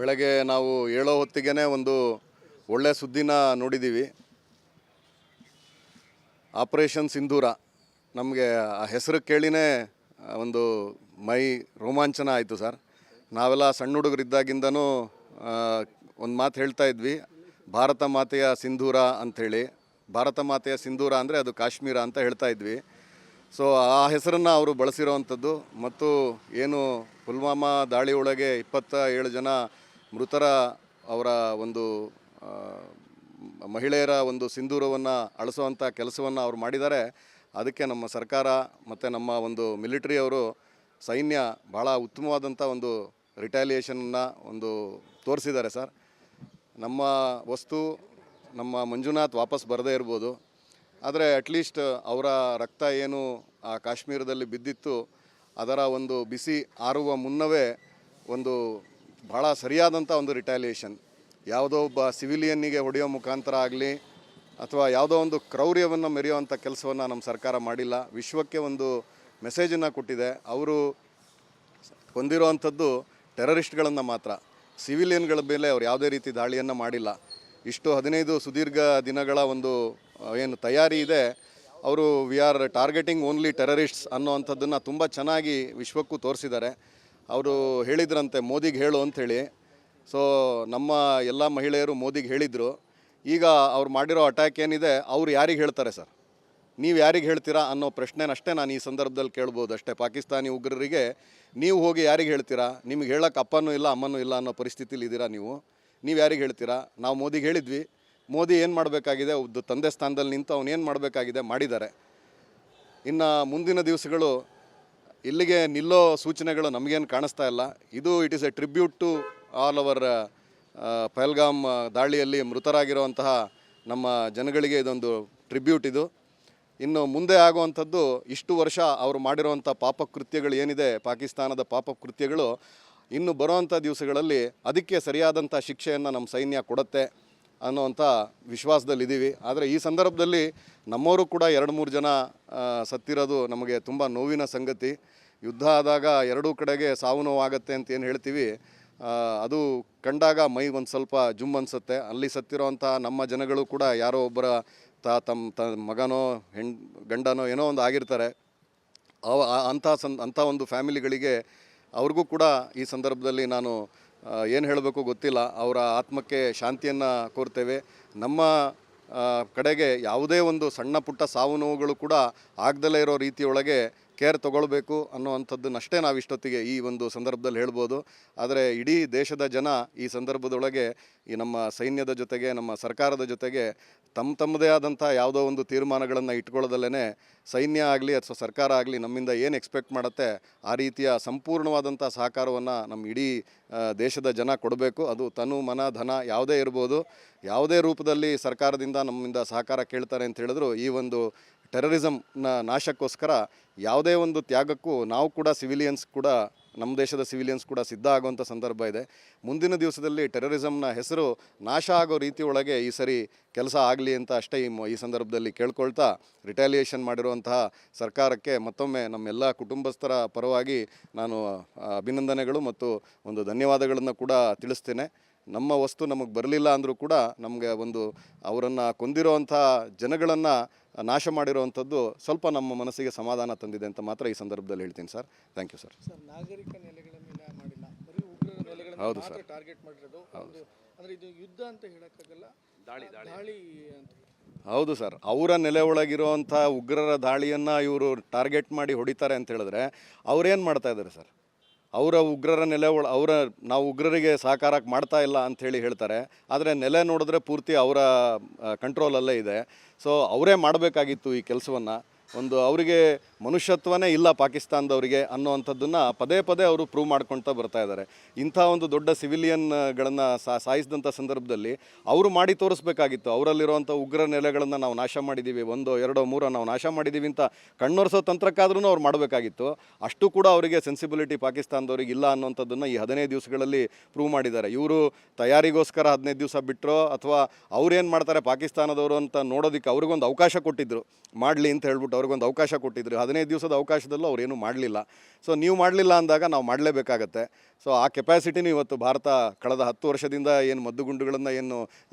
ಬೆಳಗ್ಗೆ ನಾವು ಏಳೋ ಹೊತ್ತಿಗೆ ಒಂದು ಒಳ್ಳೆಯ ಸುದ್ದಿನ ನೋಡಿದ್ದೀವಿ. ಆಪರೇಷನ್ ಸಿಂಧೂರ ನಮಗೆ ಆ ಹೆಸರು ಕೇಳಿನೇ ಒಂದು ಮೈ ರೋಮಾಂಚನ ಆಯಿತು ಸರ್. ನಾವೆಲ್ಲ ಸಣ್ಣ ಹುಡುಗರಿದ್ದಾಗಿಂದನೂ ಒಂದು ಮಾತು ಹೇಳ್ತಾ ಇದ್ವಿ, ಭಾರತ ಮಾತೆಯ ಸಿಂಧೂರ ಅಂಥೇಳಿ. ಭಾರತ ಮಾತೆಯ ಸಿಂಧೂರ ಅಂದರೆ ಅದು ಕಾಶ್ಮೀರ ಅಂತ ಹೇಳ್ತಾ ಇದ್ವಿ. ಸೊ ಆ ಹೆಸರನ್ನು ಅವರು ಬಳಸಿರೋವಂಥದ್ದು ಮತ್ತು ಏನು ಪುಲ್ವಾಮಾ ದಾಳಿ ಒಳಗೆ 27 ಜನ ಮೃತರ ಅವರ ಒಂದು ಮಹಿಳೆಯರ ಒಂದು ಸಿಂಧೂರವನ್ನು ಅಳಿಸುವಂಥ ಕೆಲಸವನ್ನು ಅವ್ರು ಮಾಡಿದ್ದಾರೆ. ಅದಕ್ಕೆ ನಮ್ಮ ಸರ್ಕಾರ ಮತ್ತು ನಮ್ಮ ಒಂದು ಮಿಲಿಟರಿಯವರು ಸೈನ್ಯ ಭಾಳ ಉತ್ತಮವಾದಂಥ ಒಂದು ರಿಟ್ಯಾಲಿಯೇಷನನ್ನು ಒಂದು ತೋರಿಸಿದ್ದಾರೆ ಸರ್. ನಮ್ಮ ವಸ್ತು ನಮ್ಮ ಮಂಜುನಾಥ್ ವಾಪಸ್ ಬರದೇ ಇರ್ಬೋದು, ಆದರೆ ಅಟ್ಲೀಸ್ಟ್ ಅವರ ರಕ್ತ ಏನು ಆ ಕಾಶ್ಮೀರದಲ್ಲಿ ಬಿದ್ದಿತ್ತು ಅದರ ಒಂದು ಬಿಸಿ ಆರುವ ಮುನ್ನವೇ ಒಂದು ಭಾಳ ಸರಿಯಾದಂಥ ಒಂದು ರಿಟ್ಯಾಲಿಯೇಷನ್, ಯಾವುದೋ ಒಬ್ಬ ಸಿವಿಲಿಯನ್ನಿಗೆ ಹೊಡೆಯೋ ಮುಖಾಂತರ ಆಗಲಿ ಅಥವಾ ಯಾವುದೋ ಒಂದು ಕ್ರೌರ್ಯವನ್ನು ಮೆರೆಯುವಂಥ ಕೆಲಸವನ್ನು ನಮ್ಮ ಸರ್ಕಾರ ಮಾಡಿಲ್ಲ. ವಿಶ್ವಕ್ಕೆ ಒಂದು ಮೆಸೇಜನ್ನು ಕೊಟ್ಟಿದೆ. ಅವರು ಹೊಂದಿರುವಂಥದ್ದು ಟೆರರಿಸ್ಟ್ಗಳನ್ನು ಮಾತ್ರ, ಸಿವಿಲಿಯನ್ಗಳ ಮೇಲೆ ಅವ್ರು ಯಾವುದೇ ರೀತಿ ದಾಳಿಯನ್ನು ಮಾಡಿಲ್ಲ. ಇಷ್ಟು 15 ಸುದೀರ್ಘ ದಿನಗಳ ಒಂದು ಏನು ತಯಾರಿ ಇದೆ, ಅವರು ವಿ ಆರ್ ಟಾರ್ಗೆಟಿಂಗ್ ಓನ್ಲಿ ಟೆರರಿಸ್ಟ್ಸ್ ಅನ್ನೋವಂಥದ್ದನ್ನು ತುಂಬ ಚೆನ್ನಾಗಿ ವಿಶ್ವಕ್ಕೂ ತೋರಿಸಿದ್ದಾರೆ. ಅವರು ಹೇಳಿದ್ರಂತೆ ಮೋದಿಗೆ ಹೇಳು ಅಂಥೇಳಿ. ಸೊ ನಮ್ಮ ಎಲ್ಲ ಮಹಿಳೆಯರು ಮೋದಿಗೆ ಹೇಳಿದರು. ಈಗ ಅವ್ರು ಮಾಡಿರೋ ಅಟ್ಯಾಕ್ ಏನಿದೆ ಅವ್ರು ಯಾರಿಗೆ ಹೇಳ್ತಾರೆ ಸರ್, ನೀವು ಯಾರಿಗೆ ಹೇಳ್ತೀರಾ ಅನ್ನೋ ಪ್ರಶ್ನೆನಷ್ಟೇ ನಾನು ಈ ಸಂದರ್ಭದಲ್ಲಿ ಕೇಳ್ಬೋದು ಅಷ್ಟೇ. ಪಾಕಿಸ್ತಾನಿ ಉಗ್ರರಿಗೆ ನೀವು ಹೋಗಿ ಯಾರಿಗೆ ಹೇಳ್ತೀರಾ? ನಿಮಗೆ ಹೇಳೋಕ್ಕೆ ಅಪ್ಪನೂ ಇಲ್ಲ ಅಮ್ಮನೂ ಇಲ್ಲ ಅನ್ನೋ ಪರಿಸ್ಥಿತಿಲಿ ಇದ್ದೀರಾ ನೀವು ಯಾರಿಗೆ ಹೇಳ್ತೀರಾ? ನಾವು ಮೋದಿಗೆ ಹೇಳಿದ್ವಿ. ಮೋದಿ ಏನು ಮಾಡಬೇಕಾಗಿದೆ, ಒಬ್ಬ ತಂದೆ ಸ್ಥಾನದಲ್ಲಿ ನಿಂತು ಅವನು ಏನು ಮಾಡಬೇಕಾಗಿದೆ ಮಾಡಿದ್ದಾರೆ. ಇನ್ನು ಮುಂದಿನ ದಿವಸಗಳು ಇಲ್ಲಿಗೆ ನಿಲ್ಲೋ ಸೂಚನೆಗಳು ನಮಗೇನು ಕಾಣಿಸ್ತಾ ಇಲ್ಲ. ಇದು it is a tribute to all our Pahalgam ದಾಳಿಯಲ್ಲಿ ಮೃತರಾಗಿರುವಂತಹ ನಮ್ಮ ಜನಗಳಿಗೆ ಇದೊಂದು ಟ್ರಿಬ್ಯೂಟ್ ಇದು. ಇನ್ನು ಮುಂದೆ ಆಗುವಂಥದ್ದು ಇಷ್ಟು ವರ್ಷ ಅವರು ಮಾಡಿರುವಂಥ ಪಾಪಕೃತ್ಯಗಳು ಏನಿದೆ, ಪಾಕಿಸ್ತಾನದ ಪಾಪಕೃತ್ಯಗಳು ಇನ್ನು ಬರುವಂಥ ದಿವಸಗಳಲ್ಲಿ ಅದಕ್ಕೆ ಸರಿಯಾದಂಥ ಶಿಕ್ಷೆಯನ್ನು ನಮ್ಮ ಸೈನ್ಯ ಕೊಡುತ್ತೆ ಅನ್ನೋವಂಥ ವಿಶ್ವಾಸದಲ್ಲಿದ್ದೀವಿ. ಆದರೆ ಈ ಸಂದರ್ಭದಲ್ಲಿ ನಮ್ಮವರು ಕೂಡ 2-3 ಜನ ಸತ್ತಿರೋದು ನಮಗೆ ತುಂಬ ನೋವಿನ ಸಂಗತಿ. ಯುದ್ಧ ಆದಾಗ ಎರಡೂ ಕಡೆಗೆ ಸಾವು ನೋವಾಗತ್ತೆ ಅಂತ ಏನು ಹೇಳ್ತೀವಿ, ಅದು ಕಂಡಾಗ ಮೈ ಒಂದು ಸ್ವಲ್ಪ ಜುಮ್ ಅನಿಸುತ್ತೆ. ಅಲ್ಲಿ ಸತ್ತಿರೋವಂಥ ನಮ್ಮ ಜನಗಳು ಕೂಡ ಯಾರೋ ಒಬ್ಬರ ತಮ್ಮ ಮಗನೋ ಗಂಡನೋ ಏನೋ ಒಂದು ಆಗಿರ್ತಾರೆ. ಅಂಥ ಒಂದು ಫ್ಯಾಮಿಲಿಗಳಿಗೆ ಅವ್ರಿಗೂ ಕೂಡ ಈ ಸಂದರ್ಭದಲ್ಲಿ ನಾನು ಏನು ಹೇಳಬೇಕು ಗೊತ್ತಿಲ್ಲ. ಅವರ ಆತ್ಮಕ್ಕೆ ಶಾಂತಿಯನ್ನು ಕೋರ್ತೇವೆ. ನಮ್ಮ ಕಡೆಗೆ ಯಾವುದೇ ಒಂದು ಸಣ್ಣ ಪುಟ್ಟ ಸಾವು ನೋವುಗಳು ಕೂಡ ಆಗದಲ್ಲೇ ಇರೋ ರೀತಿಯೊಳಗೆ ಕೇರ್ ತೊಗೊಳ್ಬೇಕು ಅನ್ನೋವಂಥದ್ದನ್ನಷ್ಟೇ ನಾವು ಇಷ್ಟೊತ್ತಿಗೆ ಈ ಒಂದು ಸಂದರ್ಭದಲ್ಲಿ ಹೇಳ್ಬೋದು. ಆದರೆ ಇಡೀ ದೇಶದ ಜನ ಈ ಸಂದರ್ಭದೊಳಗೆ ಈ ನಮ್ಮ ಸೈನ್ಯದ ಜೊತೆಗೆ ನಮ್ಮ ಸರ್ಕಾರದ ಜೊತೆಗೆ ತಮ್ಮದೇ ಆದಂಥ ಯಾವುದೋ ಒಂದು ತೀರ್ಮಾನಗಳನ್ನು ಇಟ್ಕೊಳ್ಳೋದಲ್ಲೇ ಸೈನ್ಯ ಆಗಲಿ ಅಥವಾ ಸರ್ಕಾರ ಆಗಲಿ ನಮ್ಮಿಂದ ಏನು ಎಕ್ಸ್ಪೆಕ್ಟ್ ಮಾಡುತ್ತೆ ಆ ರೀತಿಯ ಸಂಪೂರ್ಣವಾದಂಥ ಸಹಕಾರವನ್ನು ನಮ್ಮ ಇಡೀ ದೇಶದ ಜನ ಕೊಡಬೇಕು. ಅದು ತನು ಮನ ಧನ ಯಾವುದೇ ಇರ್ಬೋದು, ಯಾವುದೇ ರೂಪದಲ್ಲಿ ಸರ್ಕಾರದಿಂದ ನಮ್ಮಿಂದ ಸಹಕಾರ ಕೇಳ್ತಾರೆ ಅಂತ ಹೇಳಿದ್ರು ಈ ಒಂದು ಟೆರರಿಸಮ್ನ ನಾಶಕ್ಕೋಸ್ಕರ ಯಾವುದೇ ಒಂದು ತ್ಯಾಗಕ್ಕೂ ನಾವು ಕೂಡ ಸಿವಿಲಿಯನ್ಸ್ ಕೂಡ ನಮ್ಮ ದೇಶದ ಸಿವಿಲಿಯನ್ಸ್ ಕೂಡ ಸಿದ್ಧ ಆಗುವಂಥ ಸಂದರ್ಭ ಇದೆ. ಮುಂದಿನ ದಿವಸದಲ್ಲಿ ಟೆರರಿಸಮ್ನ ಹೆಸರು ನಾಶ ಆಗೋ ರೀತಿಯೊಳಗೆ ಈ ಸರಿ ಕೆಲಸ ಆಗಲಿ ಅಂತ ಅಷ್ಟೇ ಈ ಸಂದರ್ಭದಲ್ಲಿ ಕೇಳ್ಕೊಳ್ತಾ, ರಿಟ್ಯಾಲಿಯೇಷನ್ ಮಾಡಿರುವಂತಹ ಸರ್ಕಾರಕ್ಕೆ ಮತ್ತೊಮ್ಮೆ ನಮ್ಮೆಲ್ಲ ಕುಟುಂಬಸ್ಥರ ಪರವಾಗಿ ನಾನು ಅಭಿನಂದನೆಗಳು ಮತ್ತು ಒಂದು ಧನ್ಯವಾದಗಳನ್ನು ಕೂಡ ತಿಳಿಸ್ತೇನೆ. ನಮ್ಮ ವಸ್ತು ನಮಗೆ ಬರಲಿಲ್ಲ ಅಂದರೂ ಕೂಡ ನಮಗೆ ಒಂದು ಅವರನ್ನು ಕೊಂದಿರುವಂಥ ಜನಗಳನ್ನು ನಾಶ ಮಾಡಿರುವಂಥದ್ದು ಸ್ವಲ್ಪ ನಮ್ಮ ಮನಸ್ಸಿಗೆ ಸಮಾಧಾನ ತಂದಿದೆ ಅಂತ ಮಾತ್ರ ಈ ಸಂದರ್ಭದಲ್ಲಿ ಹೇಳ್ತೀನಿ ಸರ್. Thank you sir. ನಾಗರಿಕ ನೆಲೆಗಳ ಮೇಲೆ ಮಾಡಿಲ್ಲ, ಬರೀ ಉಗ್ರರ ನೆಲೆಗಳ ಹೌದು ಸರ್, ಟಾರ್ಗೆಟ್ ಮಾಡಿರೋದು. ಅಂದರೆ ಇದು ಯುದ್ಧ ಅಂತ ಹೇಳೋಕ್ಕಾಗಲ್ಲ, ದಾಳಿ ಅಂತ. ಹೌದು ಸರ್, ಅವರ ನೆಲೆ ಒಳಗಿರುವಂಥ ಉಗ್ರರ ದಾಳಿಯನ್ನು ಇವರು ಟಾರ್ಗೆಟ್ ಮಾಡಿ ಹೊಡಿತಾರೆ ಅಂತ ಹೇಳಿದ್ರೆ ಅವ್ರೇನು ಮಾಡ್ತಾ ಇದ್ದಾರೆ ಸರ್? ಅವರ ಉಗ್ರರ ನೆಲೆ ನಾವು ಉಗ್ರರಿಗೆ ಸಹಕಾರ ಮಾಡ್ತಾ ಇಲ್ಲ ಅಂಥೇಳಿ ಹೇಳ್ತಾರೆ. ಆದರೆ ನೆಲೆ ನೋಡಿದ್ರೆ ಪೂರ್ತಿ ಅವರ ಕಂಟ್ರೋಲಲ್ಲೇ ಇದೆ. ಸೊ ಅವರೇ ಮಾಡಬೇಕಾಗಿತ್ತು ಈ ಕೆಲಸವನ್ನು. ಒಂದು ಅವರಿಗೆ ಮನುಷ್ಯತ್ವನೇ ಇಲ್ಲ ಪಾಕಿಸ್ತಾನದವರಿಗೆ ಅನ್ನೋವಂಥದ್ದನ್ನು ಪದೇ ಅವರು ಪ್ರೂವ್ ಮಾಡ್ಕೊಳ್ತಾ ಬರ್ತಾ ಇದ್ದಾರೆ. ಇಂಥ ಒಂದು ದೊಡ್ಡ ಸಿವಿಲಿಯನ್ಗಳನ್ನು ಸಾಯಿಸಿದಂಥ ಸಂದರ್ಭದಲ್ಲಿ ಅವರು ಮಾಡಿ ತೋರಿಸ್ಬೇಕಾಗಿತ್ತು. ಅವರಲ್ಲಿರುವಂಥ ಉಗ್ರ ನೆಲೆಗಳನ್ನು ನಾವು ನಾಶ ಮಾಡಿದ್ದೀವಿ, 1, 2, 3 ನಾವು ನಾಶ ಮಾಡಿದ್ದೀವಿ ಅಂತ ಕಣ್ಣೊರೆಸೋ ತಂತ್ರಕ್ಕಾದ್ರೂ ಅವ್ರು ಮಾಡಬೇಕಾಗಿತ್ತು. ಅಷ್ಟು ಕೂಡ ಅವರಿಗೆ ಸೆನ್ಸಿಬಿಲಿಟಿ ಪಾಕಿಸ್ತಾನದವ್ರಿಗೆ ಇಲ್ಲ ಅನ್ನೋಂಥದ್ದನ್ನು ಈ 15 ದಿವಸಗಳಲ್ಲಿ ಪ್ರೂವ್ ಮಾಡಿದ್ದಾರೆ. ಇವರು ತಯಾರಿಗೋಸ್ಕರ 15 ದಿವಸ ಬಿಟ್ಟರೋ ಅಥವಾ ಅವ್ರೇನು ಮಾಡ್ತಾರೆ ಪಾಕಿಸ್ತಾನದವರು ಅಂತ ನೋಡೋದಕ್ಕೆ ಅವ್ರಿಗೊಂದು ಅವಕಾಶ ಕೊಟ್ಟಿದ್ದರು, ಮಾಡಲಿ ಅಂತ ಹೇಳ್ಬಿಟ್ಟು ಅವ್ರಿಗೊಂದು ಅವಕಾಶ ಕೊಟ್ಟಿದ್ರು. 15 ದಿವಸದ ಅವಕಾಶದಲ್ಲೂ ಅವ್ರೇನು ಮಾಡಲಿಲ್ಲ. ಸೊ ನೀವು ಮಾಡಲಿಲ್ಲ ಅಂದಾಗ ನಾವು ಮಾಡಲೇಬೇಕಾಗತ್ತೆ. ಸೊ ಆ ಕೆಪಾಸಿಟಿನೂ ಇವತ್ತು ಭಾರತ ಕಳೆದ 10 ವರ್ಷದಿಂದ ಏನು ಮದ್ದುಗುಂಡುಗಳನ್ನು ಏನು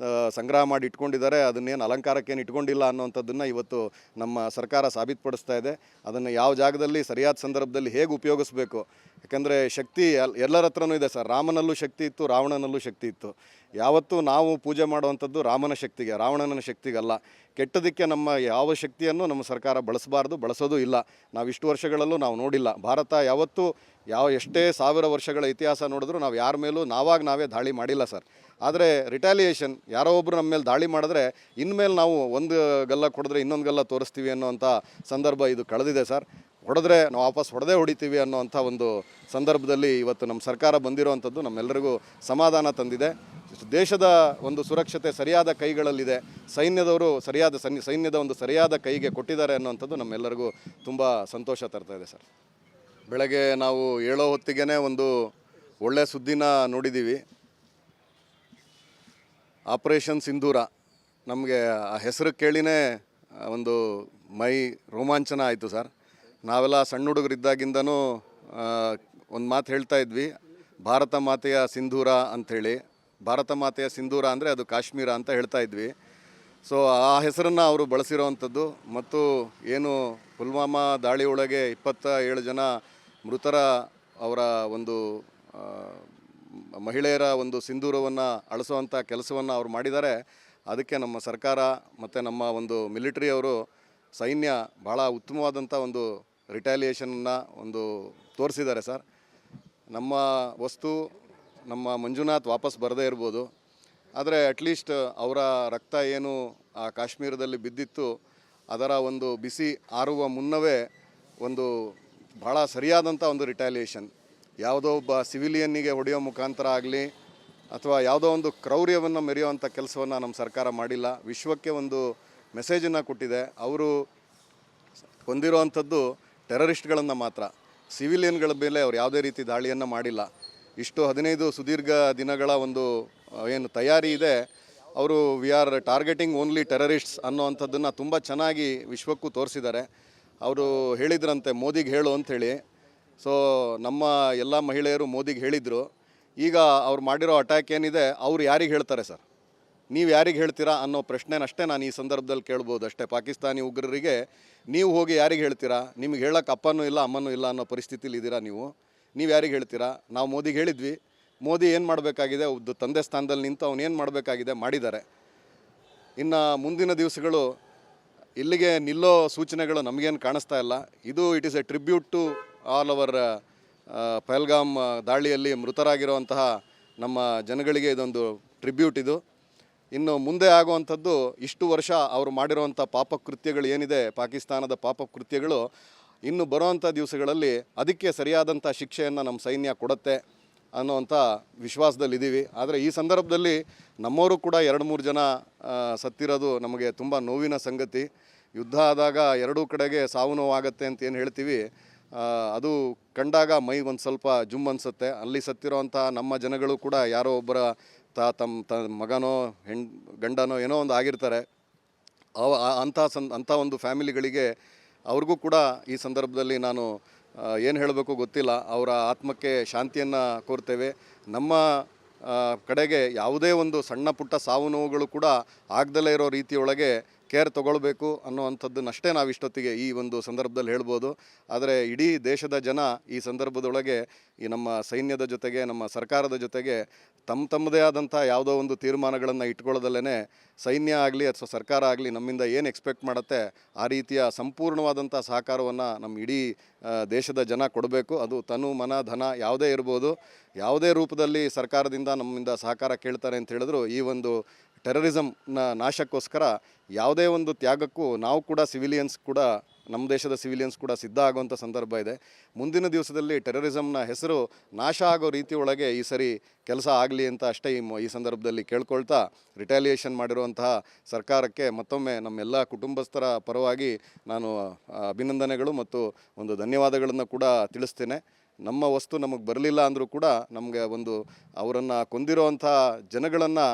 ಸಂಗ್ರಹ ಮಾಡಿ ಇಟ್ಕೊಂಡಿದ್ದಾರೆ, ಅದನ್ನೇನು ಅಲಂಕಾರಕ್ಕೇನು ಇಟ್ಕೊಂಡಿಲ್ಲ ಅನ್ನೋವಂಥದ್ದನ್ನು ಇವತ್ತು ನಮ್ಮ ಸರ್ಕಾರ ಸಾಬೀತುಪಡಿಸ್ತಾ ಇದೆ. ಅದನ್ನು ಯಾವ ಜಾಗದಲ್ಲಿ ಸರಿಯಾದ ಸಂದರ್ಭದಲ್ಲಿ ಹೇಗೆ ಉಪಯೋಗಿಸ್ಬೇಕು, ಯಾಕಂದರೆ ಶಕ್ತಿ ಎಲ್ಲರ ಹತ್ರನೂ ಇದೆ ಸರ್. ರಾಮನಲ್ಲೂ ಶಕ್ತಿ ಇತ್ತು, ರಾವಣನಲ್ಲೂ ಶಕ್ತಿ ಇತ್ತು. ಯಾವತ್ತೂ ನಾವು ಪೂಜೆ ಮಾಡುವಂಥದ್ದು ರಾಮನ ಶಕ್ತಿಗೆ, ರಾವಣನ ಶಕ್ತಿಗಲ್ಲ. ಕೆಟ್ಟದಕ್ಕೆ ನಮ್ಮ ಯಾವ ಶಕ್ತಿಯನ್ನು ನಮ್ಮ ಸರ್ಕಾರ ಬಳಸಬಾರ್ದು, ಬಳಸೋದು ಇಲ್ಲ. ನಾವು ಇಷ್ಟು ವರ್ಷಗಳಲ್ಲೂ ನಾವು ನೋಡಿಲ್ಲ. ಭಾರತ ಯಾವತ್ತೂ ಎಷ್ಟೇ 1000 ವರ್ಷಗಳ ಇತಿಹಾಸ ನೋಡಿದ್ರೂ ನಾವು ಯಾರ ಮೇಲೂ ನಾವೇ ದಾಳಿ ಮಾಡಿಲ್ಲ ಸರ್. ಆದರೆ ರಿಟ್ಯಾಲಿಯೇಷನ್, ಯಾರೋ ಒಬ್ಬರು ನಮ್ಮ ಮೇಲೆ ದಾಳಿ ಮಾಡಿದ್ರೆ ಇನ್ಮೇಲೆ ನಾವು ಒಂದು ಗಲ್ಲ ಕೊಡಿದ್ರೆ ಇನ್ನೊಂದು ಗಲ್ಲ ತೋರಿಸ್ತೀವಿ ಅನ್ನೋವಂಥ ಸಂದರ್ಭ ಇದು ಕಳೆದಿದೆ ಸರ್. ಹೊಡೆದ್ರೆ ನಾವು ವಾಪಸ್ ಹೊಡೆತೀವಿ ಅನ್ನೋವಂಥ ಒಂದು ಸಂದರ್ಭದಲ್ಲಿ ಇವತ್ತು ನಮ್ಮ ಸರ್ಕಾರ ಬಂದಿರೋವಂಥದ್ದು ನಮ್ಮೆಲ್ಲರಿಗೂ ಸಮಾಧಾನ ತಂದಿದೆ. ದೇಶದ ಒಂದು ಸುರಕ್ಷತೆ ಸರಿಯಾದ ಕೈಗಳಲ್ಲಿದೆ. ಸೈನ್ಯದವರು ಸೈನ್ಯದ ಒಂದು ಸರಿಯಾದ ಕೈಗೆ ಕೊಟ್ಟಿದ್ದಾರೆ ಅನ್ನೋವಂಥದ್ದು ನಮ್ಮೆಲ್ಲರಿಗೂ ತುಂಬ ಸಂತೋಷ ತರ್ತಾ ಇದೆ ಸರ್. ಬೆಳಗ್ಗೆ ನಾವು ಏಳೋ ಹೊತ್ತಿಗೆ ಒಂದು ಒಳ್ಳೆಯ ಸುದ್ದಿನ ನೋಡಿದ್ದೀವಿ. ಆಪರೇಷನ್ ಸಿಂಧೂರ, ನಮಗೆ ಆ ಹೆಸರು ಕೇಳಿನೇ ಒಂದು ಮೈ ರೋಮಾಂಚನ ಆಯಿತು ಸರ್. ನಾವೆಲ್ಲ ಸಣ್ಣ ಹುಡುಗರಿದ್ದಾಗಿಂದನೂ ಒಂದು ಮಾತು ಹೇಳ್ತಾ ಇದ್ವಿ, ಭಾರತ ಮಾತೆಯ ಸಿಂಧೂರ ಅಂಥೇಳಿ. ಭಾರತ ಮಾತೆಯ ಸಿಂಧೂರ ಅಂದರೆ ಅದು ಕಾಶ್ಮೀರ ಅಂತ ಹೇಳ್ತಾ ಇದ್ವಿ. ಸೊ ಆ ಹೆಸರನ್ನು ಅವರು ಬಳಸಿರೋವಂಥದ್ದು, ಮತ್ತು ಏನು ಪುಲ್ವಾಮಾ ದಾಳಿ ಒಳಗೆ 27 ಜನ ಮೃತರ ಅವರ ಒಂದು ಮಹಿಳೆಯರ ಒಂದು ಸಿಂಧೂರವನ್ನು ಅಳಿಸುವಂಥ ಕೆಲಸವನ್ನು ಅವ್ರು ಮಾಡಿದ್ದಾರೆ. ಅದಕ್ಕೆ ನಮ್ಮ ಸರ್ಕಾರ ಮತ್ತು ನಮ್ಮ ಒಂದು ಮಿಲಿಟರಿಯವರು, ಸೈನ್ಯ ಭಾಳ ಉತ್ತಮವಾದಂಥ ಒಂದು ರಿಟ್ಯಾಲಿಯೇಷನನ್ನು ಒಂದು ತೋರಿಸಿದ್ದಾರೆ ಸರ್. ನಮ್ಮ ವಸ್ತು, ನಮ್ಮ ಮಂಜುನಾಥ್ ವಾಪಸ್ ಬರದೇ ಇರ್ಬೋದು, ಆದರೆ ಅಟ್ಲೀಸ್ಟ್ ಅವರ ರಕ್ತ ಏನು ಆ ಕಾಶ್ಮೀರದಲ್ಲಿ ಬಿದ್ದಿತ್ತು, ಅದರ ಒಂದು ಬಿಸಿ ಆರುವ ಮುನ್ನವೇ ಒಂದು ಭಾಳ ಸರಿಯಾದಂಥ ಒಂದು ರಿಟ್ಯಾಲಿಯೇಷನ್. ಯಾವುದೋ ಒಬ್ಬ ಸಿವಿಲಿಯನ್ನಿಗೆ ಹೊಡೆಯೋ ಮುಖಾಂತರ ಆಗಲಿ ಅಥವಾ ಯಾವುದೋ ಒಂದು ಕ್ರೌರ್ಯವನ್ನು ಮೆರೆಯುವಂಥ ಕೆಲಸವನ್ನು ನಮ್ಮ ಸರ್ಕಾರ ಮಾಡಿಲ್ಲ. ವಿಶ್ವಕ್ಕೆ ಒಂದು ಮೆಸೇಜನ್ನು ಕೊಟ್ಟಿದೆ. ಅವರು ಹೊಂದಿರುವಂಥದ್ದು ಟೆರರಿಸ್ಟ್ಗಳನ್ನು ಮಾತ್ರ, ಸಿವಿಲಿಯನ್ಗಳ ಮೇಲೆ ಅವ್ರು ಯಾವುದೇ ರೀತಿ ದಾಳಿಯನ್ನು ಮಾಡಿಲ್ಲ. ಇಷ್ಟು 15 ಸುದೀರ್ಘ ದಿನಗಳ ಒಂದು ಏನು ತಯಾರಿ ಇದೆ, ಅವರು ವಿ ಆರ್ ಟಾರ್ಗೆಟಿಂಗ್ ಓನ್ಲಿ ಟೆರರಿಸ್ಟ್ಸ್ ಅನ್ನೋವಂಥದ್ದನ್ನು ತುಂಬ ಚೆನ್ನಾಗಿ ವಿಶ್ವಕ್ಕೂ ತೋರಿಸಿದ್ದಾರೆ. ಅವರು ಹೇಳಿದ್ರಂತೆ ಮೋದಿಗೆ ಹೇಳು ಅಂಥೇಳಿ. ಸೊ ನಮ್ಮ ಎಲ್ಲ ಮಹಿಳೆಯರು ಮೋದಿಗೆ ಹೇಳಿದರು. ಈಗ ಅವ್ರು ಮಾಡಿರೋ ಅಟ್ಯಾಕ್ ಏನಿದೆ, ಅವ್ರು ಯಾರಿಗೆ ಹೇಳ್ತಾರೆ ಸರ್, ನೀವು ಯಾರಿಗೆ ಹೇಳ್ತೀರಾ ಅನ್ನೋ ಪ್ರಶ್ನೆನಷ್ಟೇ ನಾನು ಈ ಸಂದರ್ಭದಲ್ಲಿ ಕೇಳ್ಬೋದು ಅಷ್ಟೇ. ಪಾಕಿಸ್ತಾನಿ ಉಗ್ರರಿಗೆ ನೀವು ಹೋಗಿ ಯಾರಿಗೆ ಹೇಳ್ತೀರಾ? ನಿಮಗೆ ಹೇಳೋಕ್ಕೆ ಅಪ್ಪನೂ ಇಲ್ಲ ಅಮ್ಮನೂ ಇಲ್ಲ ಅನ್ನೋ ಪರಿಸ್ಥಿತಿಲಿ ಇದ್ದೀರಾ ನೀವು ಯಾರಿಗೆ ಹೇಳ್ತೀರಾ? ನಾವು ಮೋದಿಗೆ ಹೇಳಿದ್ವಿ. ಮೋದಿ ಏನು ಮಾಡಬೇಕಾಗಿದೆ, ಒಬ್ಬ ತಂದೆ ಸ್ಥಾನದಲ್ಲಿ ನಿಂತು ಅವನು ಏನು ಮಾಡಬೇಕಾಗಿದೆ ಮಾಡಿದ್ದಾರೆ. ಇನ್ನು ಮುಂದಿನ ದಿವಸಗಳು ಇಲ್ಲಿಗೆ ನಿಲ್ಲೋ ಸೂಚನೆಗಳು ನಮಗೇನು ಕಾಣಿಸ್ತಾ ಇಲ್ಲ. ಇದು it is a tribute to all our Pahalgam ದಾಳಿಯಲ್ಲಿ ಮೃತರಾಗಿರುವಂತಹ ನಮ್ಮ ಜನಗಳಿಗೆ ಇದೊಂದು ಟ್ರಿಬ್ಯೂಟ್ ಇದು. ಇನ್ನು ಮುಂದೆ ಆಗುವಂಥದ್ದು, ಇಷ್ಟು ವರ್ಷ ಅವರು ಮಾಡಿರುವಂಥ ಪಾಪಕೃತ್ಯಗಳು ಏನಿದೆ, ಪಾಕಿಸ್ತಾನದ ಪಾಪಕೃತ್ಯಗಳು, ಇನ್ನು ಬರುವಂಥ ದಿವಸಗಳಲ್ಲಿ ಅದಕ್ಕೆ ಸರಿಯಾದಂಥ ಶಿಕ್ಷೆಯನ್ನು ನಮ್ಮ ಸೈನ್ಯ ಕೊಡುತ್ತೆ ಅನ್ನೋವಂಥ ವಿಶ್ವಾಸದಲ್ಲಿದ್ದೀವಿ. ಆದರೆ ಈ ಸಂದರ್ಭದಲ್ಲಿ ನಮ್ಮವರು ಕೂಡ 2-3 ಜನ ಸತ್ತಿರೋದು ನಮಗೆ ತುಂಬ ನೋವಿನ ಸಂಗತಿ. ಯುದ್ಧ ಆದಾಗ ಎರಡೂ ಕಡೆಗೆ ಸಾವು ನೋವಾಗತ್ತೆ ಅಂತ ಏನು ಹೇಳ್ತೀವಿ, ಅದು ಕಂಡಾಗ ಮೈ ಒಂದು ಸ್ವಲ್ಪ ಜುಮ್ ಅನಿಸುತ್ತೆ. ಅಲ್ಲಿ ಸತ್ತಿರೋವಂಥ ನಮ್ಮ ಜನಗಳು ಕೂಡ ಯಾರೋ ಒಬ್ಬರ ತಮ್ಮ ಮಗನೋ ಗಂಡನೋ ಏನೋ ಒಂದು ಆಗಿರ್ತಾರೆ. ಅಂಥ ಒಂದು ಫ್ಯಾಮಿಲಿಗಳಿಗೆ ಅವ್ರಿಗೂ ಕೂಡ ಈ ಸಂದರ್ಭದಲ್ಲಿ ನಾನು ಏನು ಹೇಳಬೇಕು ಗೊತ್ತಿಲ್ಲ. ಅವರ ಆತ್ಮಕ್ಕೆ ಶಾಂತಿಯನ್ನು ಕೋರ್ತೇವೆ. ನಮ್ಮ ಕಡೆಗೆ ಯಾವುದೇ ಒಂದು ಸಣ್ಣ ಪುಟ್ಟ ಸಾವು ನೋವುಗಳು ಕೂಡ ಆಗದಲ್ಲೇ ಇರೋ ರೀತಿಯೊಳಗೆ ಕೇರ್ ತೊಗೊಳ್ಬೇಕು ಅನ್ನೋವಂಥದ್ದನ್ನಷ್ಟೇ ನಾವು ಇಷ್ಟೊತ್ತಿಗೆ ಈ ಒಂದು ಸಂದರ್ಭದಲ್ಲಿ ಹೇಳ್ಬೋದು. ಆದರೆ ಇಡೀ ದೇಶದ ಜನ ಈ ಸಂದರ್ಭದೊಳಗೆ ಈ ನಮ್ಮ ಸೈನ್ಯದ ಜೊತೆಗೆ, ನಮ್ಮ ಸರ್ಕಾರದ ಜೊತೆಗೆ ತಮ್ಮದೇ ಆದಂಥ ಯಾವುದೋ ಒಂದು ತೀರ್ಮಾನಗಳನ್ನು ಇಟ್ಕೊಳ್ಳೋದಲ್ಲೇ ಸೈನ್ಯ ಆಗಲಿ ಅಥವಾ ಸರ್ಕಾರ ಆಗಲಿ ನಮ್ಮಿಂದ ಏನು ಎಕ್ಸ್ಪೆಕ್ಟ್ ಮಾಡುತ್ತೆ ಆ ರೀತಿಯ ಸಂಪೂರ್ಣವಾದಂಥ ಸಹಕಾರವನ್ನು ನಮ್ಮ ಇಡೀ ದೇಶದ ಜನ ಕೊಡಬೇಕು. ಅದು ತನು ಮನ ಧನ ಯಾವುದೇ ಇರ್ಬೋದು, ಯಾವುದೇ ರೂಪದಲ್ಲಿ ಸರ್ಕಾರದಿಂದ ನಮ್ಮಿಂದ ಸಹಕಾರ ಕೇಳ್ತಾರೆ ಅಂತ ಹೇಳಿದ್ರು ಈ ಒಂದು ಟೆರರಿಸಮ್ನ ನಾಶಕ್ಕೋಸ್ಕರ ಯಾವುದೇ ಒಂದು ತ್ಯಾಗಕ್ಕೂ ನಾವು ಕೂಡ ಸಿವಿಲಿಯನ್ಸ್ ಕೂಡ, ನಮ್ಮ ದೇಶದ ಸಿವಿಲಿಯನ್ಸ್ ಕೂಡ ಸಿದ್ಧ ಆಗುವಂಥ ಸಂದರ್ಭ ಇದೆ. ಮುಂದಿನ ದಿವಸದಲ್ಲಿ ಟೆರರಿಸಮ್ನ ಹೆಸರು ನಾಶ ಆಗೋ ರೀತಿಯೊಳಗೆ ಈ ಸರಿ ಕೆಲಸ ಆಗಲಿ ಅಂತ ಅಷ್ಟೇ ಈ ಸಂದರ್ಭದಲ್ಲಿ ಕೇಳ್ಕೊಳ್ತಾ, ರಿಟ್ಯಾಲಿಯೇಷನ್ ಮಾಡಿರುವಂತಹ ಸರ್ಕಾರಕ್ಕೆ ಮತ್ತೊಮ್ಮೆ ನಮ್ಮೆಲ್ಲ ಕುಟುಂಬಸ್ಥರ ಪರವಾಗಿ ನಾನು ಅಭಿನಂದನೆಗಳು ಮತ್ತು ಒಂದು ಧನ್ಯವಾದಗಳನ್ನು ಕೂಡ ತಿಳಿಸ್ತೇನೆ. ನಮ್ಮ ವಸ್ತು ನಮಗೆ ಬರಲಿಲ್ಲ ಅಂದರೂ ಕೂಡ ನಮಗೆ ಒಂದು ಅವರನ್ನು ಕೊಂದಿರೋವಂಥ ಜನಗಳನ್ನು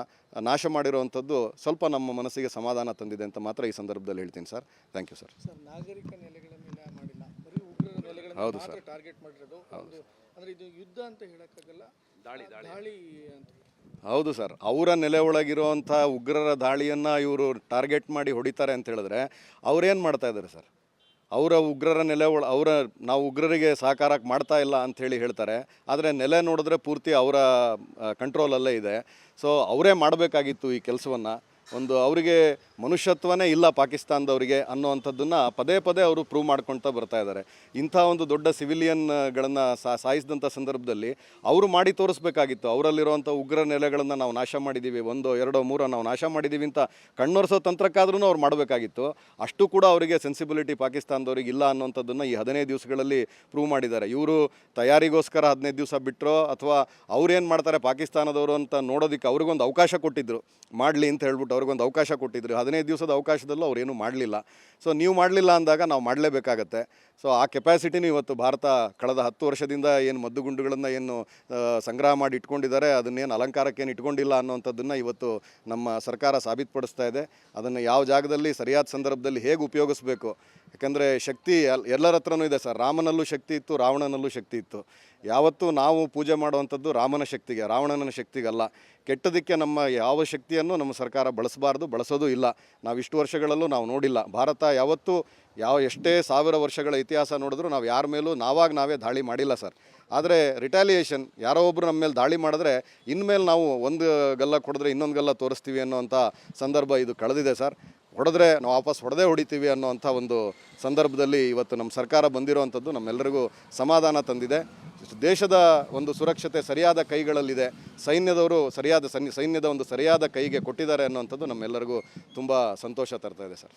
ನಾಶ ಮಾಡಿರುವಂಥದ್ದು ಸ್ವಲ್ಪ ನಮ್ಮ ಮನಸ್ಸಿಗೆ ಸಮಾಧಾನ ತಂದಿದೆ ಅಂತ ಮಾತ್ರ ಈ ಸಂದರ್ಭದಲ್ಲಿ ಹೇಳ್ತೀನಿ ಸರ್. Thank you sir. ನಾಗರಿಕ ನೆಲೆಗಳ ಮೇಲೆ ಮಾಡಿಲ್ಲ, ಬರೀ ಉಗ್ರರ ನೆಲೆಗಳನ್ನು ಮಾತ್ರ ಟಾರ್ಗೆಟ್ ಮಾಡಿರೋದು. ಒಂದು ಅಂದರೆ ಇದು ಯುದ್ಧ ಅಂತ ಹೇಳೋಕ್ಕಾಗಲ್ಲ, ದಾಳಿ ಅಂತ. ಹೌದು ಸರ್, ಅವರ ನೆಲೆ ಒಳಗಿರುವಂಥ ಉಗ್ರರ ದಾಳಿಯನ್ನು ಇವರು ಟಾರ್ಗೆಟ್ ಮಾಡಿ ಹೊಡಿತಾರೆ ಅಂತ ಹೇಳಿದ್ರೆ ಅವ್ರೇನು ಮಾಡ್ತಾ ಇದ್ದಾರೆ ಸರ್? ಅವರ ಉಗ್ರರ ನೆಲೆ ನಾವು ಉಗ್ರರಿಗೆ ಸಹಕಾರ ಮಾಡ್ತಾ ಇಲ್ಲ ಅಂಥೇಳಿ ಹೇಳ್ತಾರೆ, ಆದರೆ ನೆಲೆ ನೋಡಿದ್ರೆ ಪೂರ್ತಿ ಅವರ ಕಂಟ್ರೋಲಲ್ಲೇ ಇದೆ. ಸೊ ಅವರೇ ಮಾಡಬೇಕಾಗಿತ್ತು ಈ ಕೆಲಸವನ್ನು. ಒಂದು ಅವರಿಗೆ ಮನುಷ್ಯತ್ವನೇ ಇಲ್ಲ ಪಾಕಿಸ್ತಾನದವರಿಗೆ ಅನ್ನೋವಂಥದ್ದನ್ನು ಪದೇ ಪದೇ ಅವರು ಪ್ರೂವ್ ಮಾಡ್ಕೊಳ್ತಾ ಬರ್ತಾ ಇದ್ದಾರೆ. ಇಂಥ ಒಂದು ದೊಡ್ಡ ಸಿವಿಲಿಯನ್ಗಳನ್ನು ಸಾಯಿಸಿದಂಥ ಸಂದರ್ಭದಲ್ಲಿ ಅವರು ಮಾಡಿ ತೋರಿಸ್ಬೇಕಾಗಿತ್ತು. ಅವರಲ್ಲಿರುವಂಥ ಉಗ್ರ ನೆಲೆಗಳನ್ನು ನಾವು ನಾಶ ಮಾಡಿದ್ದೀವಿ, 1, 2, 3 ನಾವು ನಾಶ ಮಾಡಿದ್ದೀವಿ ಅಂತ ಕಣ್ಣೊರೆಸೋ ತಂತ್ರಕ್ಕಾದ್ರೂ ಅವ್ರು ಮಾಡಬೇಕಾಗಿತ್ತು. ಅಷ್ಟು ಕೂಡ ಅವರಿಗೆ ಸೆನ್ಸಿಬಿಲಿಟಿ ಪಾಕಿಸ್ತಾನದವ್ರಿಗೆ ಇಲ್ಲ ಅನ್ನೋಂಥದ್ದನ್ನು ಈ 15 ದಿವಸಗಳಲ್ಲಿ ಪ್ರೂವ್ ಮಾಡಿದ್ದಾರೆ. ಇವರು ತಯಾರಿಗೋಸ್ಕರ 15 ದಿವಸ ಬಿಟ್ಟರೋ ಅಥವಾ ಅವ್ರೇನು ಮಾಡ್ತಾರೆ ಪಾಕಿಸ್ತಾನದವರು ಅಂತ ನೋಡೋದಕ್ಕೆ ಅವ್ರಿಗೊಂದು ಅವಕಾಶ ಕೊಟ್ಟಿದ್ದರು, ಮಾಡಲಿ ಅಂತ ಹೇಳ್ಬಿಟ್ಟು ಅವ್ರಿಗೊಂದು ಅವಕಾಶ ಕೊಟ್ಟಿದ್ರು. 15 ದಿವಸದ ಅವಕಾಶದಲ್ಲೂ ಅವ್ರೇನೂ ಮಾಡಲಿಲ್ಲ. ಸೊ ನೀವು ಮಾಡಲಿಲ್ಲ ಅಂದಾಗ ನಾವು ಮಾಡಲೇಬೇಕಾಗತ್ತೆ. ಸೊ ಆ ಕೆಪಾಸಿಟಿನೂ ಇವತ್ತು ಭಾರತ ಕಳೆದ 10 ವರ್ಷದಿಂದ ಏನು ಮದ್ದುಗುಂಡುಗಳನ್ನು ಏನು ಸಂಗ್ರಹ ಮಾಡಿ ಇಟ್ಕೊಂಡಿದ್ದಾರೆ, ಅದನ್ನೇನು ಅಲಂಕಾರಕ್ಕೇನು ಇಟ್ಕೊಂಡಿಲ್ಲ ಅನ್ನೋವಂಥದ್ದನ್ನು ಇವತ್ತು ನಮ್ಮ ಸರ್ಕಾರ ಸಾಬೀತುಪಡಿಸ್ತಾ ಇದೆ. ಅದನ್ನು ಯಾವ ಜಾಗದಲ್ಲಿ ಸರಿಯಾದ ಸಂದರ್ಭದಲ್ಲಿ ಹೇಗೆ ಉಪಯೋಗಿಸ್ಬೇಕು, ಯಾಕಂದರೆ ಶಕ್ತಿ ಎಲ್ಲರ ಹತ್ರನೂ ಇದೆ ಸರ್. ರಾಮನಲ್ಲೂ ಶಕ್ತಿ ಇತ್ತು, ರಾವಣನಲ್ಲೂ ಶಕ್ತಿ ಇತ್ತು. ಯಾವತ್ತೂ ನಾವು ಪೂಜೆ ಮಾಡುವಂಥದ್ದು ರಾಮನ ಶಕ್ತಿಗೆ, ರಾವಣನ ಶಕ್ತಿಗಲ್ಲ. ಕೆಟ್ಟದಕ್ಕೆ ನಮ್ಮ ಯಾವ ಶಕ್ತಿಯನ್ನು ನಮ್ಮ ಸರ್ಕಾರ ಬಳಸಬಾರ್ದು, ಬಳಸೋದು ಇಲ್ಲ. ನಾವು ಇಷ್ಟು ವರ್ಷಗಳಲ್ಲೂ ನಾವು ನೋಡಿಲ್ಲ. ಭಾರತ ಯಾವತ್ತೂ ಎಷ್ಟೇ 1000 ವರ್ಷಗಳ ಇತಿಹಾಸ ನೋಡಿದ್ರೂ ನಾವು ಯಾರ ಮೇಲೂ ನಾವೇ ದಾಳಿ ಮಾಡಿಲ್ಲ ಸರ್. ಆದರೆ ರಿಟ್ಯಾಲಿಯೇಷನ್, ಯಾರೋ ಒಬ್ಬರು ನಮ್ಮ ಮೇಲೆ ದಾಳಿ ಮಾಡಿದ್ರೆ ಇನ್ಮೇಲೆ ನಾವು ಒಂದು ಗಲ್ಲ ಕೊಡಿದ್ರೆ ಇನ್ನೊಂದು ಗಲ್ಲ ತೋರಿಸ್ತೀವಿ ಅನ್ನೋವಂಥ ಸಂದರ್ಭ ಇದು ಕಳೆದಿದೆ ಸರ್. ಹೊಡೆದ್ರೆ ನಾವು ವಾಪಸ್ ಹೊಡೆದಿದ್ದೀವಿ ಅನ್ನೋವಂಥ ಒಂದು ಸಂದರ್ಭದಲ್ಲಿ ಇವತ್ತು ನಮ್ಮ ಸರ್ಕಾರ ಬಂದಿರುವಂಥದ್ದು ನಮ್ಮೆಲ್ಲರಿಗೂ ಸಮಾಧಾನ ತಂದಿದೆ. ದೇಶದ ಒಂದು ಸುರಕ್ಷತೆ ಸರಿಯಾದ ಕೈಗಳಲ್ಲಿದೆ. ಸೈನ್ಯದವರು ಸೈನ್ಯದ ಒಂದು ಸರಿಯಾದ ಕೈಗೆ ಕೊಟ್ಟಿದ್ದಾರೆ ಅನ್ನೋವಂಥದ್ದು ನಮ್ಮೆಲ್ಲರಿಗೂ ತುಂಬ ಸಂತೋಷ ತರ್ತಾ ಇದೆ ಸರ್.